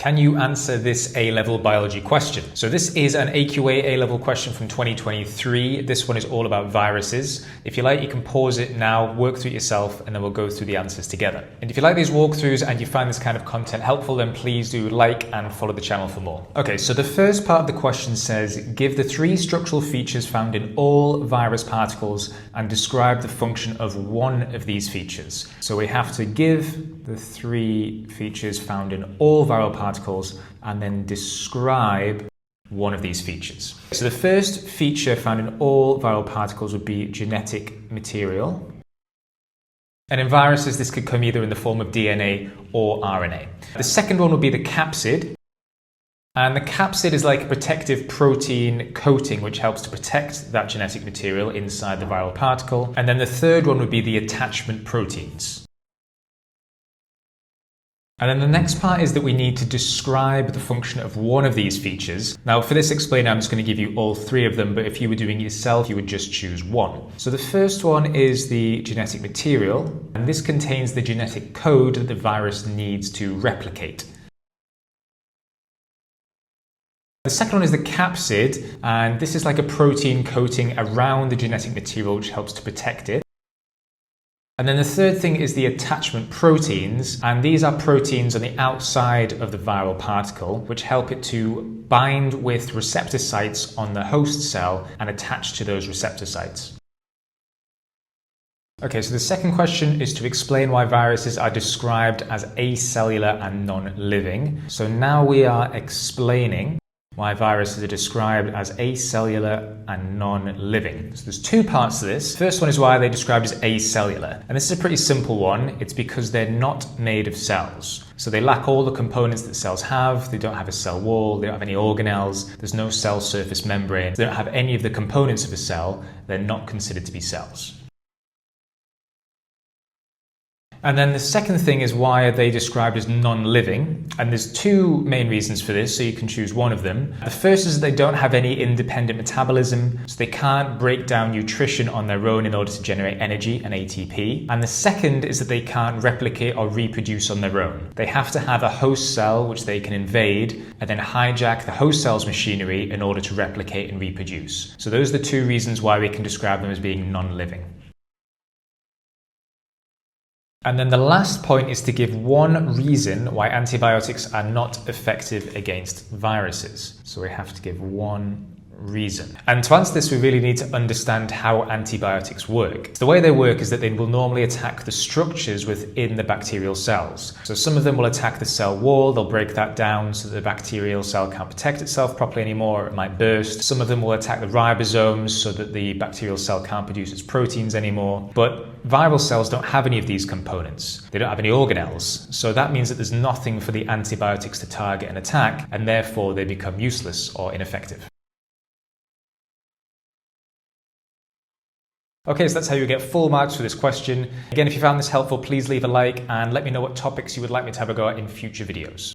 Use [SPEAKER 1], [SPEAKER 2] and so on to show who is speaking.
[SPEAKER 1] Can you answer this A-level biology question? So this is an AQA A-level question from 2023. This one is all about viruses. If you like, you can pause it now, work through it yourself, and then we'll go through the answers together. And if you like these walkthroughs and you find this kind of content helpful, then please do like and follow the channel for more. Okay, so the first part of the question says, give the 3 structural features found in all virus particles and describe the function of one of these features. So we have to give the 3 features found in all viral particles and then describe one of these features. So the first feature found in all viral particles would be genetic material. And in viruses, this could come either in the form of DNA or RNA. The second one would be the capsid. And the capsid is like a protective protein coating which helps to protect that genetic material inside the viral particle. And then the third one would be the attachment proteins. And then the next part is that we need to describe the function of one of these features. Now for this explainer, I'm just going to give you all 3 of them, but if you were doing it yourself, you would just choose one. So the first one is the genetic material, and this contains the genetic code that the virus needs to replicate. The second one is the capsid, and this is like a protein coating around the genetic material which helps to protect it. And then the third thing is the attachment proteins, and these are proteins on the outside of the viral particle which help it to bind with receptor sites on the host cell and attach to those receptor sites. Okay, so the second question is to explain why viruses are described as acellular and non-living. So now we are explaining why viruses are described as acellular and non-living. So there's 2 parts to this. First one is why they're described as acellular. And this is a pretty simple one. It's because they're not made of cells. So they lack all the components that cells have. They don't have a cell wall. They don't have any organelles. There's no cell surface membrane. They don't have any of the components of a cell. They're not considered to be cells. And then the second thing is why are they described as non-living? And there's 2 main reasons for this, so you can choose one of them. The first is that they don't have any independent metabolism, so they can't break down nutrition on their own in order to generate energy and ATP. And the second is that they can't replicate or reproduce on their own. They have to have a host cell which they can invade and then hijack the host cell's machinery in order to replicate and reproduce. So those are the 2 reasons why we can describe them as being non-living. And then the last point is to give one reason why antibiotics are not effective against viruses. So we have to give one reason. And to answer this, we really need to understand how antibiotics work. So the way they work is that they will normally attack the structures within the bacterial cells. So some of them will attack the cell wall, they'll break that down so that the bacterial cell can't protect itself properly anymore, it might burst. Some of them will attack the ribosomes so that the bacterial cell can't produce its proteins anymore. But viral cells don't have any of these components. They don't have any organelles. So that means that there's nothing for the antibiotics to target and attack, and therefore they become useless or ineffective. Okay, so that's how you get full marks for this question. Again, if you found this helpful, please leave a like and let me know what topics you would like me to have a go at in future videos.